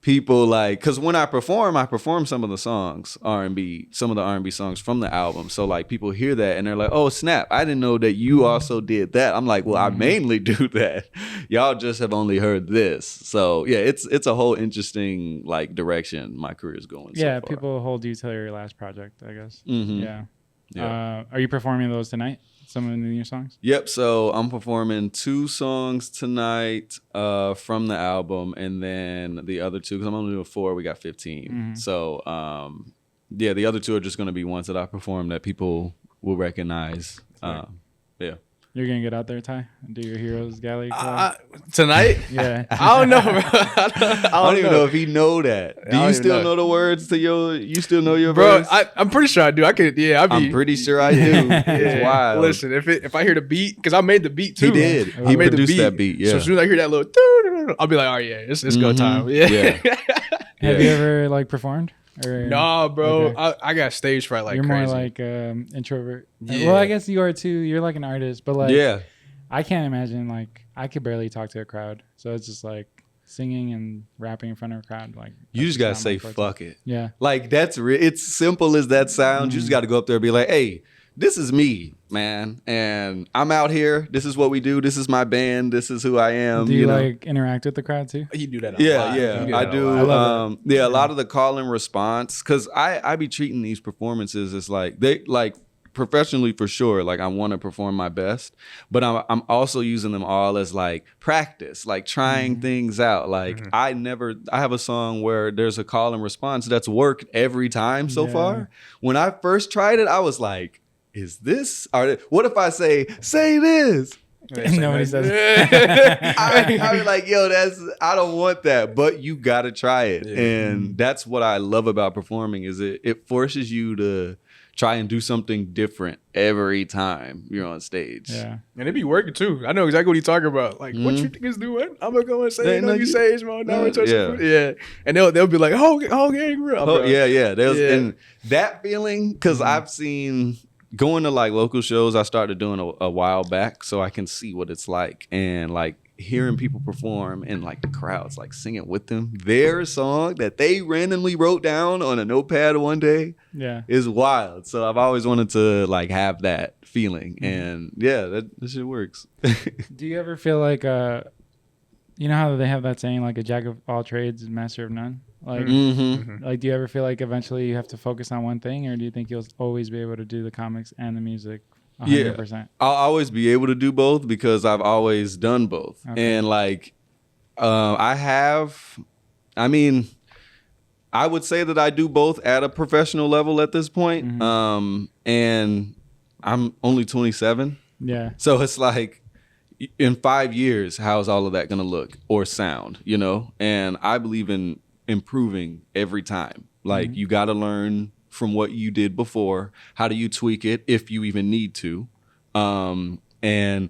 people like, because when I perform some of the songs, some of the R&B songs from the album. So like people hear that and they're like, oh snap, I didn't know that you also did that. I'm like, well, I mainly do that. Y'all just have only heard this. So yeah, it's a whole interesting like direction my career is going. Yeah, so far. people hold you to your last project, I guess. Mm-hmm. Yeah. Are you performing those tonight? Some of the new songs? Yep. So I'm performing 2 songs tonight from the album, and then the other 2, because I'm only doing 4. We got 15. Mm-hmm. So yeah, the other 2 are just going to be ones that I perform that people will recognize. Yeah. You're gonna get out there, Ty, and do your Heroes Gallery tonight? Yeah. I don't know, bro. I don't even know if he know that. Do you still know the words to your? You still know your bro? verse? I'm pretty sure I do. I could. Yeah, I'm pretty sure I do. It's wild. Listen, if I hear the beat, because I made the beat too. He did. He made produced that beat. Yeah. So as soon as I hear that little, I'll be like, oh yeah, it's go time. Yeah. Have you ever like performed? Or, no, bro. Okay. I got stage fright like you're crazy. more like introvert. Yeah. Well, I guess you are too. You're like an artist, but like Yeah. I can't imagine, like, I could barely talk to a crowd. So it's just like singing and rapping in front of a crowd. Like, You just got to say, fuck it. Yeah. Like, it's simple as that sounds. You just got to go up there and be like, hey, this is me, man. And I'm out here. This is what we do. This is my band. This is who I am. Do you like interact with the crowd too? You do that a lot. Yeah, I do. I love a lot of the call and response, because I be treating these performances as like, they like, professionally for sure, like I want to perform my best, but I'm also using them all as like practice, like trying things out. Like I have a song where there's a call and response that's worked every time so far. When I first tried it, I was like, is this, what if I say this? Nobody says I was like, yo, I don't want that, but you gotta try it. And that's what I love about performing, is it forces you to try and do something different every time you're on stage. Yeah. And it be working too. I know exactly what he's talking about. Like, what you think is doing? I'm gonna go and say, you say, man. Now we're touching. Yeah. And they'll be like, oh, gang, real. Yeah. And that feeling, because I've seen going to like local shows, I started doing a while back, so I can see what it's like, and like hearing people perform and like the crowds like singing with them their song that they randomly wrote down on a notepad one day is wild. So I've always wanted to like have that feeling, and that shit works. Do you ever feel like you know how they have that saying, like a jack of all trades is master of none? Like, like, do you ever feel like eventually you have to focus on one thing, or do you think you'll always be able to do the comics and the music 100%? Yeah, I'll always be able to do both because I've always done both. Okay. And like, I would say that I do both at a professional level at this point. And I'm only 27. Yeah. So it's like, in 5 years, how's all of that going to look or sound, you know? And I believe in improving every time. Like, you got to learn from what you did before. How do you tweak it if you even need to? And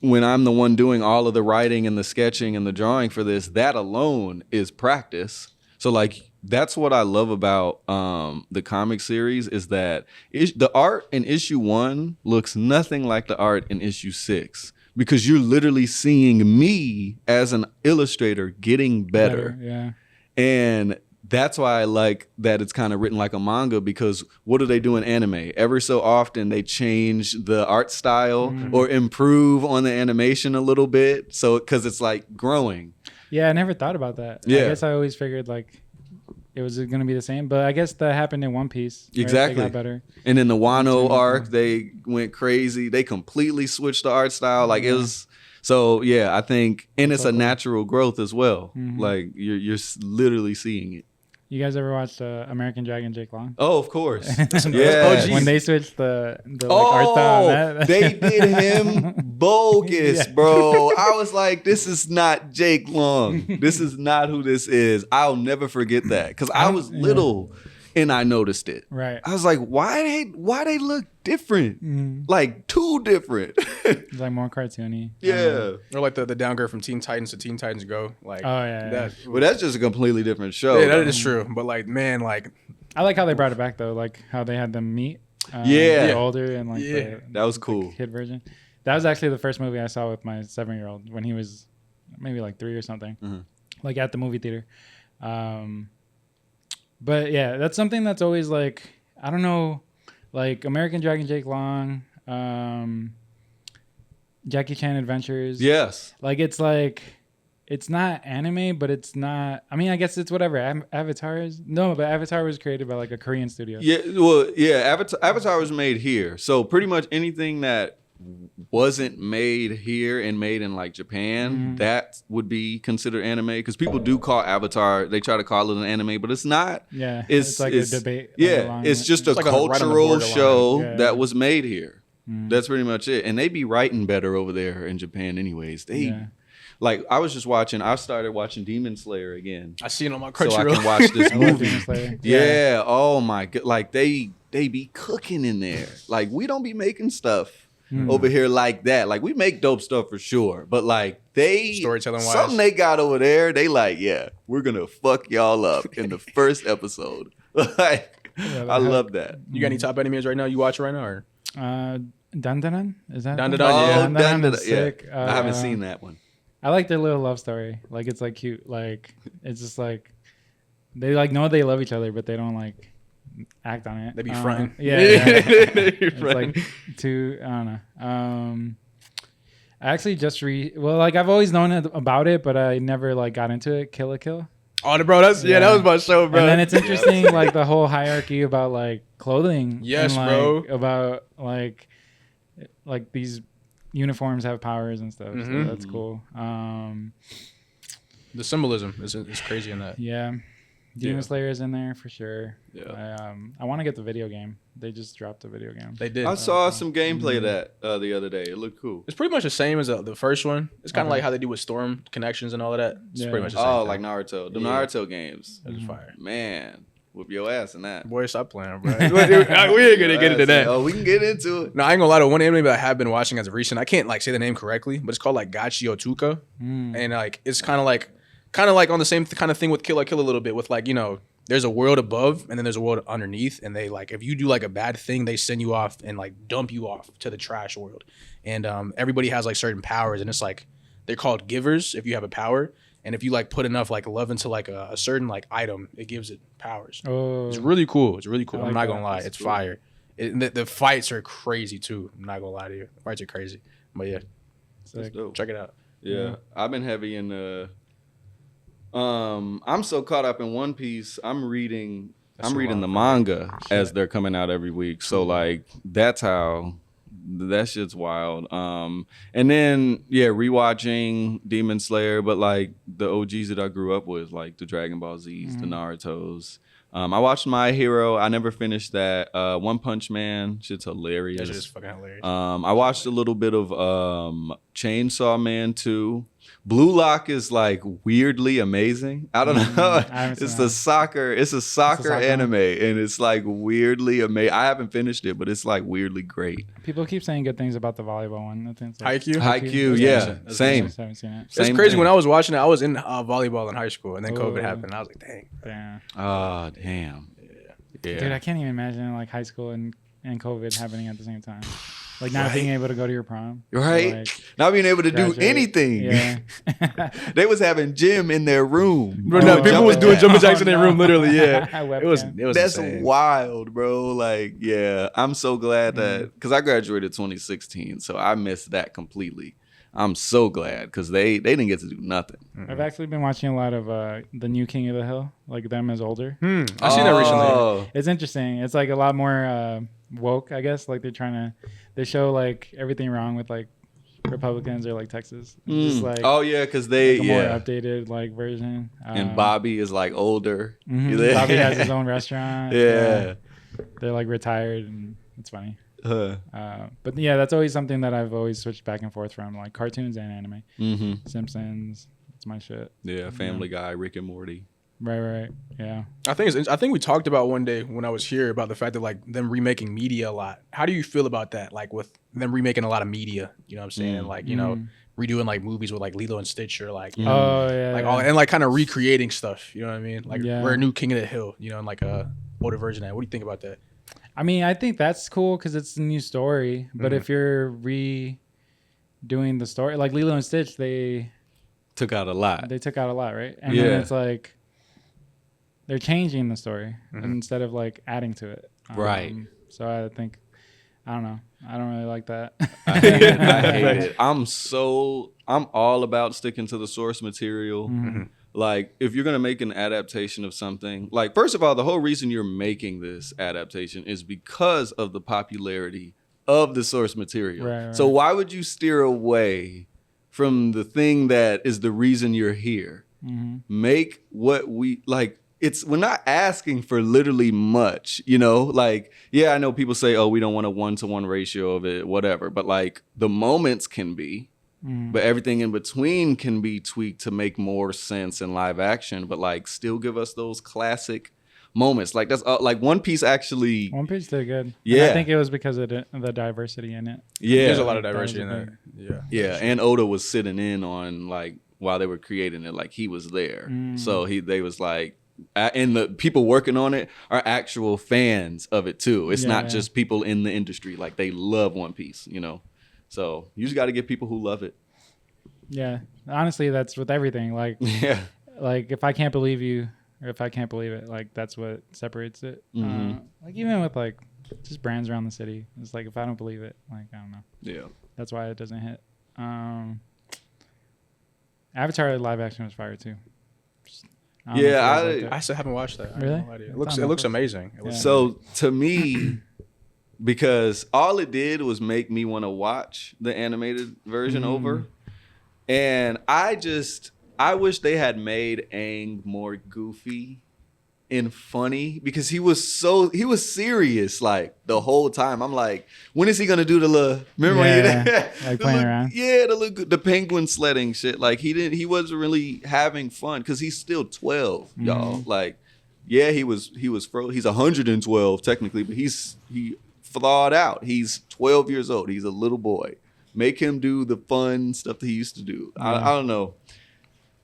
when I'm the one doing all of the writing and the sketching and the drawing for this, that alone is practice. So like, that's what I love about the comic series, is that the art in issue 1 looks nothing like the art in issue 6, because you're literally seeing me as an illustrator getting better. Yeah. And that's why I like that it's kind of written like a manga, because what do they do in anime? Every so often they change the art style or improve on the animation a little bit. So, because it's like growing. Yeah, I never thought about that. Yeah. I guess I always figured like it was going to be the same, but I guess that happened in One Piece. Right? Exactly. They got better. And in the Wano arc, they went crazy. They completely switched the art style. Like it was. So yeah, I think, and it's a natural growth as well. Like you're literally seeing it. You guys ever watched American Dragon Jake Long? Oh, of course. Yeah. When they switched the like art style. They did him bogus, bro. I was like, this is not Jake Long. This is not who this is. I'll never forget that, because I was little and I noticed it. Right. I was like, why they look different? Like too different. It's like more cartoony. Yeah. Or like the downgrade from Teen Titans to Teen Titans Go. Like, but that's just a completely different show. Yeah, that is true. But like, man, like, I like how they brought it back though. Like how they had them meet. The older and like that was cool. The kid version. That was actually the first movie I saw with my 7-year-old when he was maybe like 3 or something. Like at the movie theater. But yeah, that's something that's always like, I don't know, like American Dragon Jake Long, Jackie Chan Adventures. Yes. It's not anime, but it's not. I mean, I guess it's whatever. Avatar is no, but Avatar was created by like a Korean studio. Yeah, well, yeah. Avatar was made here, so pretty much anything that wasn't made here and made in like Japan, that would be considered anime. Because people do call Avatar, they try to call it an anime, but it's not. Yeah, it's like a debate. Yeah, it's just a cultural show that was made here. That's pretty much it. And they be writing better over there in Japan, anyways. Like, I started watching Demon Slayer again. I seen it on my Crunchyroll. So I can watch this movie. Yeah. Oh my god. Like, they be cooking in there. Like, we don't be making stuff over here like that. Like, we make dope stuff for sure. But like, storytelling wise, something they got over there, they like, yeah, we're gonna fuck y'all up in the first episode. Like, I love that. You got any top animes right now you watch right now? Or? Dandadan? Is that? Dandadan, yeah. Dandadan is sick. Yeah. I haven't seen that one. I like their little love story. Like, it's like cute. Like, it's just like they like know they love each other, but they don't like act on it. They be fronting. Yeah. It's like I don't know. I actually just like I've always known about it, but I never like got into it. Kill la Kill. Oh, bro, that was my show, bro. And then it's interesting, like the whole hierarchy about like clothing. Yes, and, bro. About like these uniforms have powers and stuff. So that's cool. The symbolism is crazy in that. Yeah. Demon Slayer is in there for sure. Yeah. I want to get the video game. They just dropped a video game. They did. I saw some gameplay of that the other day. It looked cool. It's pretty much the same as the first one. It's kind of like how they do with Storm connections and all of that. It's pretty much the same. Oh, like Naruto. The Naruto games. That's fire. Man, whoop your ass in that. Boy, stop playing, bro. We ain't gonna get into that. Oh, we can get into it. No, I ain't gonna lie to one anime that I have been watching as of recent. I can't like say the name correctly, but it's called like Gachi Otuka, and like it's kind of like on the same kind of thing with Kill la Kill a little bit. With like, you know, there's a world above and then there's a world underneath, and they like if you do like a bad thing, they send you off and like dump you off to the trash world. And everybody has like certain powers, and it's like they're called givers if you have a power. And if you like put enough like love into like a certain like item, it gives it powers. Oh, it's really cool. It's really cool. Like I'm not that. gonna lie, it's cool. Fire. The fights are crazy too. I'm not gonna lie to you, the fights are crazy. But yeah, check it out. Yeah, I've been heavy in the. I'm so caught up in One Piece. I'm reading the manga as they're coming out every week. So like that's how. That shit's wild. And then rewatching Demon Slayer, but like the OGs that I grew up with, like the Dragon Ball Zs, the Narutos. I watched My Hero. I never finished that. One Punch Man, shit's hilarious. That shit is fucking hilarious. I watched a little bit of Chainsaw Man 2. Blue Lock is like weirdly amazing. I don't know. It's a soccer anime, and it's like weirdly amazing. I haven't finished it, but it's like weirdly great. People keep saying good things about the volleyball one. I think like Haikyuu, yeah, same. I haven't seen it. It's crazy. When I was watching it, I was in volleyball in high school, and then COVID happened. And I was like, dang. Oh, damn. Yeah. Dude, I can't even imagine like high school and COVID happening at the same time. Like not being able to go to your prom. Right. Like, not being able to do anything. Yeah. They was having gym in their room. Bro, no, people was doing jumping jacks in their room, literally, yeah. It was That's insane. wild, bro. Like, yeah. I'm so glad that, because I graduated 2016, so I missed that completely. I'm so glad, because they didn't get to do nothing. I've actually been watching a lot of the new King of the Hill, like them as older. I've seen that recently. It's interesting. It's like a lot more woke, I guess. Like they show like everything wrong with like Republicans or like Texas. It's just like because they like a more updated like version. And Bobby is like older. Bobby has his own restaurant. Yeah. They're like retired, and it's funny. But yeah, that's always something that I've always switched back and forth from, like cartoons and anime. Simpsons, it's my shit. Yeah, Family Guy, Rick and Morty. Right. Yeah. I think we talked about one day when I was here about the fact that like them remaking media a lot. How do you feel about that? Like with them remaking a lot of media, you know what I'm saying? And like, you know, redoing like movies with like Lilo and Stitch or like, all and like kind of recreating stuff, you know what I mean? Like we're a new King of the Hill, you know, and like a older version of that. What do you think about that? I mean, I think that's cool because it's a new story. But if you're redoing the story, like Lilo and Stitch, they took out a lot. They took out a lot, right? And then it's like, they're changing the story instead of like adding to it. Right. So I think, I don't know. I don't really like that. I hate it. I hate it. I'm all about sticking to the source material. Like, if you're going to make an adaptation of something, like, first of all, the whole reason you're making this adaptation is because of the popularity of the source material. Right. So why would you steer away from the thing that is the reason you're here? Make what we, like, we're not asking for literally much, you know? Like, yeah, I know people say, oh, we don't want a 1-to-1 ratio of it, whatever. But, like, the moments can be. But everything in between can be tweaked to make more sense in live action, but like still give us those classic moments. Like that's like One Piece actually. One Piece did good. Yeah, and I think it was because of the diversity in it. Yeah, there's a lot of diversity in that. Yeah, and Oda was sitting in on like while they were creating it, like he was there. So they was like, and the people working on it are actual fans of it too. It's not just people in the industry. Like they love One Piece, you know. So you just got to get people who love it. Yeah, honestly, that's with everything. Like, like if I can't believe you, or if I can't believe it, like that's what separates it. Like even with like just brands around the city, it's like if I don't believe it, like I don't know. Yeah, that's why it doesn't hit. Avatar live action was fire too. I still haven't watched that. Really? I have no idea. It looks amazing. So to me. Because all it did was make me want to watch the animated version over. And I wish they had made Aang more goofy and funny because he was serious like the whole time. I'm like, when is he going to do the little, remember when like playing around? Yeah, the penguin sledding shit. Like he wasn't really having fun because he's still 12, y'all. Like, yeah, he's 112 technically, but he flawed out. He's 12 years old. He's a little boy. Make him do the fun stuff that he used to do. I don't know.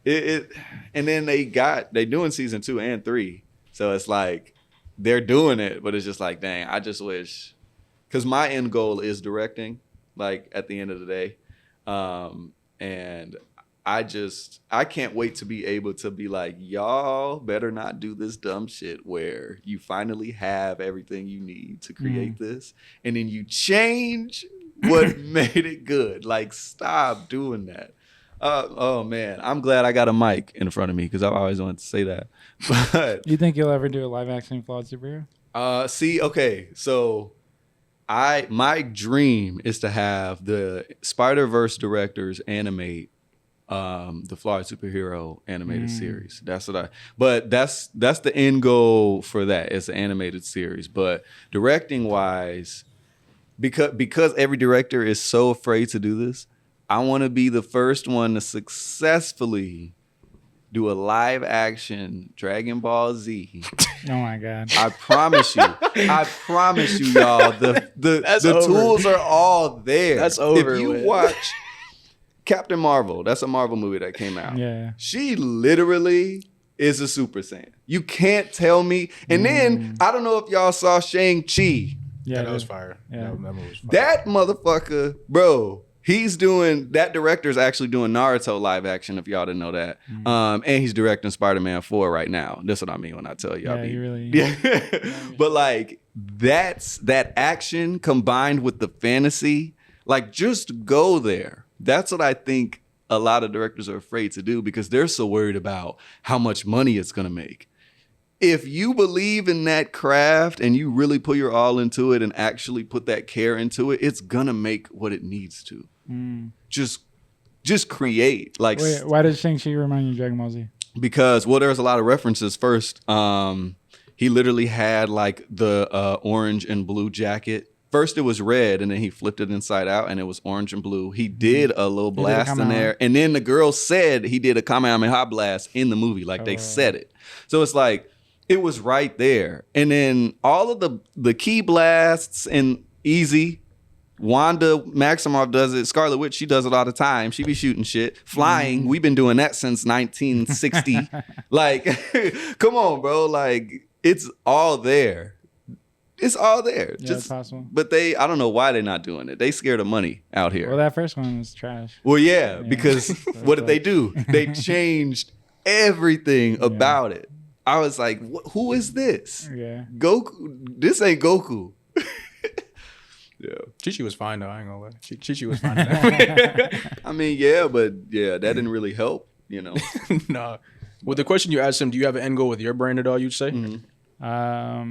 And then they doing season 2 and 3. So it's like they're doing it, but it's just like, dang, I just wish, because my end goal is directing, like at the end of the day. And I can't wait to be able to be like, y'all better not do this dumb shit where you finally have everything you need to create this. And then you change what made it good. Like, stop doing that. Oh, man. I'm glad I got a mic in front of me because I've always wanted to say that. But you think you'll ever do a live action Flawed superhero? Okay. So my dream is to have the Spider-Verse directors animate the Flawed superhero animated series. That's the end goal for that. It's an animated series. But directing wise, because every director is so afraid to do this, I want to be the first one to successfully do a live action Dragon Ball Z. Oh my God. I promise you, y'all, the tools are all there. That's over. If you watch Captain Marvel, that's a Marvel movie that came out. Yeah. She literally is a Super Saiyan. You can't tell me. And then, I don't know if y'all saw Shang-Chi. Yeah, that was fire. Yeah. That movie was fire. That motherfucker, bro, that director's actually doing Naruto live action, if y'all didn't know that. And he's directing Spider-Man 4 right now. That's what I mean when I tell y'all. But like, that action combined with the fantasy, like just go there. That's what I think a lot of directors are afraid to do because they're so worried about how much money it's going to make. If you believe in that craft and you really put your all into it and actually put that care into it, it's going to make what it needs to. Just create. Like, wait, why does Shang-Chi remind you of Dragon Ball Z? Because, there's a lot of references. First, he literally had like the orange and blue jacket. First it was red and then he flipped it inside out and it was orange and blue. He did a little blast in there. And then the girl said he did a Kamehameha blast in the movie. Like they said it. So it's like, it was right there. And then all of the key blasts and easy. Wanda Maximoff does it. Scarlet Witch, she does it all the time. She be shooting shit. Flying, we've been doing that since 1960. Like, come on, bro. Like, it's all there. It's all there. Yeah, it's possible. But I don't know why they're not doing it. They scared of money out here. Well, that first one was trash. Well, yeah. Because what did they do? They changed everything about it. I was like, who is this? Yeah. Goku. This ain't Goku. Yeah. Chi-Chi was fine though. I ain't gonna lie. Chi-Chi was fine. I mean, yeah, but yeah, that didn't really help, you know. No. With the question you asked him, do you have an end goal with your brand at all? You'd say. I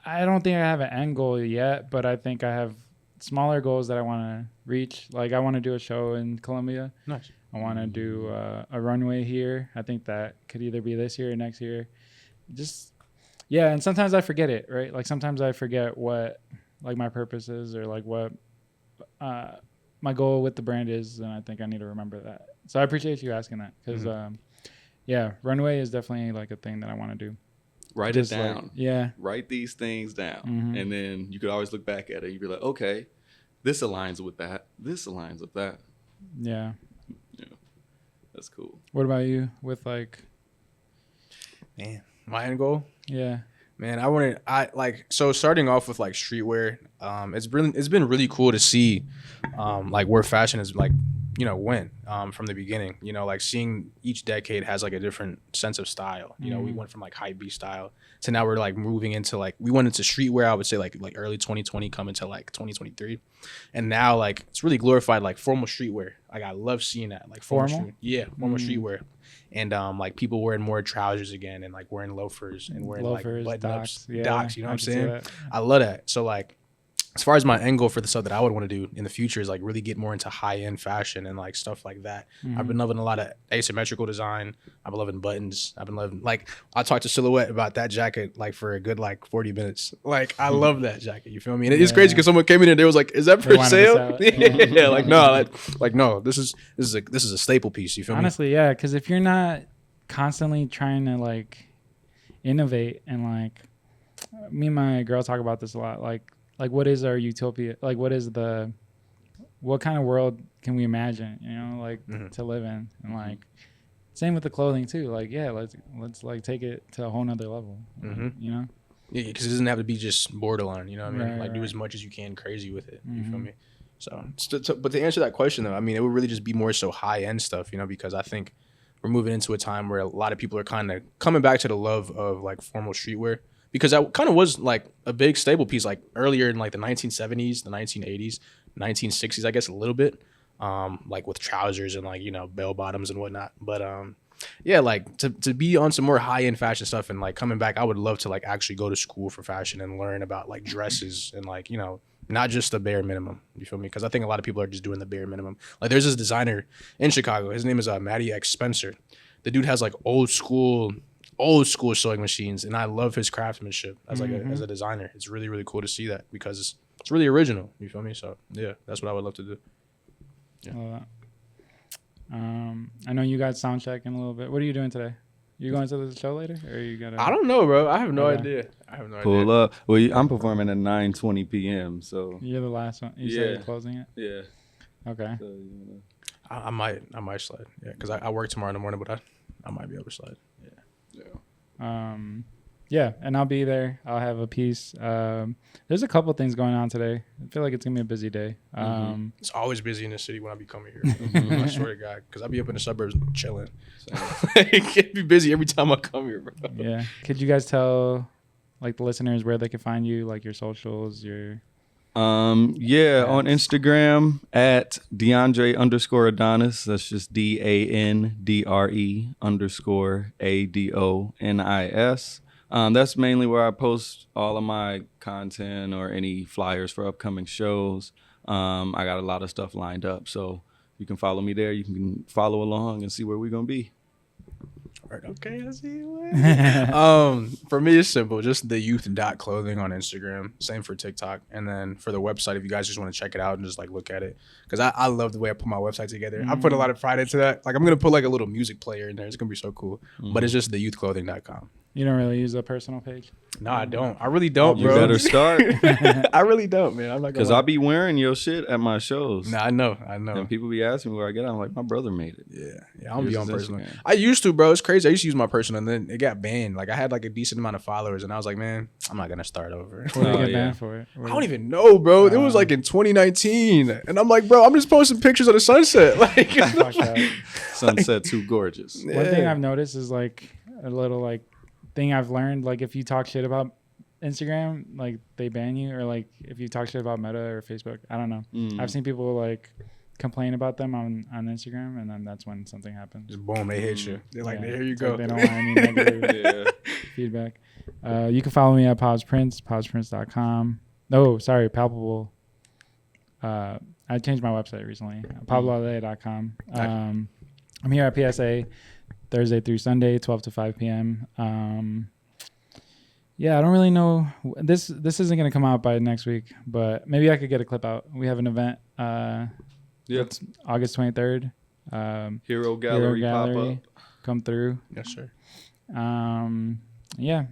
don't think I have an end goal yet, but I think I have smaller goals that I want to reach. Like I want to do a show in Colombia. Nice. I want to do a runway here. I think that could either be this year or next year. Just, yeah. And sometimes I forget it, right? Like sometimes I forget what like my purpose is or like what my goal with the brand is. And I think I need to remember that. So I appreciate you asking that because, yeah, runway is definitely like a thing that I want to do. Write Just it down. Like, yeah. Write these things down. And then you could always look back at it. You'd be like, okay, this aligns with that. This aligns with that. Yeah. Yeah. That's cool. What about you with like, Man, my end goal? yeah. Man, so starting off with like streetwear, it's been really cool to see like where fashion is like, you know, went from the beginning, you know, like seeing each decade has like a different sense of style. You know, we went from like hype beast style to now we're like moving into like, we went into streetwear, I would say like early 2020 coming to like 2023. And now like it's really glorified like formal streetwear. Like I love seeing that like formal streetwear. And like people wearing more trousers again and like wearing loafers and wearing Loafers, like button-ups, yeah, docks, you know what I'm can see saying? that. I love that. So like as far as my end goal for the stuff that I would want to do in the future is like really get more into high-end fashion and like stuff like that. I've been loving a lot of asymmetrical design. I've been loving buttons. I've been loving like I talked to Silhouette about that jacket like for a good like 40 minutes. Like I love that jacket. You feel me? And it's crazy because someone came in and they was like, "Is that for sale?" Yeah, like no, like no. This is a staple piece. You feel me? Honestly, yeah, because if you're not constantly trying to like innovate and like me and my girl talk about this a lot, like what is our utopia, like what kind of world can we imagine, you know, like to live in, and like same with the clothing too, like yeah, let's like take it to a whole nother level, you know. Yeah, because it doesn't have to be just borderline, you know what I mean? Right, do as much as you can crazy with it. You feel me? So, but to answer that question though, I mean, it would really just be more so high end stuff, you know, because I think we're moving into a time where a lot of people are kind of coming back to the love of like formal streetwear, because that kind of was like a big staple piece like earlier in like the 1970s, the 1980s, 1960s, I guess a little bit, like with trousers and like, you know, bell bottoms and whatnot. But yeah, like to be on some more high end fashion stuff and like coming back, I would love to like actually go to school for fashion and learn about like dresses and like, you know, not just the bare minimum. You feel me? Because I think a lot of people are just doing the bare minimum. Like there's this designer in Chicago. His name is Matty X Spencer. The dude has like old school sewing machines, and I love his craftsmanship as like as a designer. It's really, really cool to see that because it's really original. You feel me? So yeah, that's what I would love to do. Yeah. I know you got sound check in a little bit. What are you doing today? You going to the show later, or you got? I don't know, bro. I have no idea. Pull up. Well, I'm performing at 9:20 p.m. So you're the last one. You said you're closing it. Yeah. Okay. So, I might slide. Yeah, because I work tomorrow in the morning, but I might be able to slide. Yeah. Yeah, and I'll be there. I'll have a piece. There's a couple things going on today. I feel like it's gonna be a busy day. It's always busy in the city when I be coming here. I swear to God, because I be up in the suburbs chilling. It can be busy every time I come here, bro. Yeah. Could you guys tell, like the listeners, where they can find you, like your socials, your? Yeah, on Instagram at DeAndre_Adonis. That's just DANDRE_ADONIS. That's mainly where I post all of my content or any flyers for upcoming shows. I got a lot of stuff lined up, so you can follow me there. You can follow along and see where we're gonna be. Okay, I see you. For me, it's simple. Just the youth.clothing on Instagram. Same for TikTok. And then for the website, if you guys just want to check it out and just like look at it. Because I love the way I put my website together. I put a lot of pride into that. Like I'm going to put like a little music player in there. It's going to be so cool. But it's just theyouthclothing.com. You don't really use a personal page? No, I don't. I really don't, bro. You better start. I really don't, man. I'm not because I'll be wearing your shit at my shows. Nah, I know. And people be asking me where I get it. I'm like, my brother made it. Yeah, I don't be on personal. I used to, bro. It's crazy. I used to use my personal, and then it got banned. Like I had like a decent amount of followers, and I was like, man, I'm not gonna start over. What did you get banned for it? I don't even know, bro. It was like in 2019, and I'm like, bro, I'm just posting pictures of the sunset. Like sunset too gorgeous. One thing I've noticed is like a little like thing I've learned. Like if you talk shit about Instagram, like they ban you, or like if you talk shit about Meta or Facebook, I don't know. I've seen people like complain about them on Instagram, and then that's when something happens. Just boom, they hit you. They're like, here you go. Like they don't want any negative feedback. You can follow me at PawsPrince.com. No, sorry, Palpable. I changed my website recently. PabloLA.com. I'm here at PSA Thursday through Sunday, 12 to 5 p.m. Yeah, I don't really know. This isn't going to come out by next week, but maybe I could get a clip out. We have an event. It's August 23rd. Hero Gallery pop-up. Come through. Yes, sir. Yeah.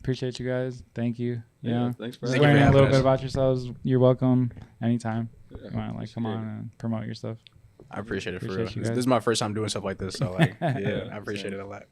Appreciate you guys. Thank you. Thanks for learning a little bit about yourselves. You're welcome anytime. You want to come on and promote your stuff. I appreciate it for real. This is my first time doing stuff like this, so like, I appreciate it a lot.